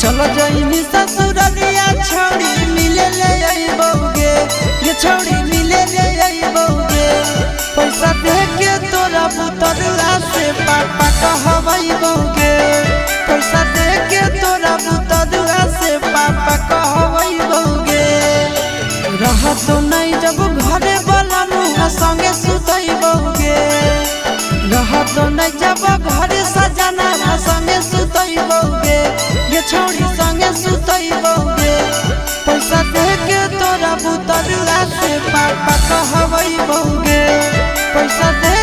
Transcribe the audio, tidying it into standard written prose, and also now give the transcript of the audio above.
चलो जाइनी ससुरलिया छौड़ी मिले ले आइबोगे ये छौड़ी मिले ले आइबोगे पैसा दे के तोरा बुतरुआ से पापा कहबैबोगे पैसा दे के तोरा बुतरुआ से पापा कहबैबोगे रह तो नहीं जब घरे वाला मुँह संगे सुतैबोगे रह तो नहीं जब घरे सजना संगे सुतैबोगे ये छौड़ी संगे सुतैबोगे पैसा दे के तोरा बुतरुआ से पापा कहबैबोगे पैसा दे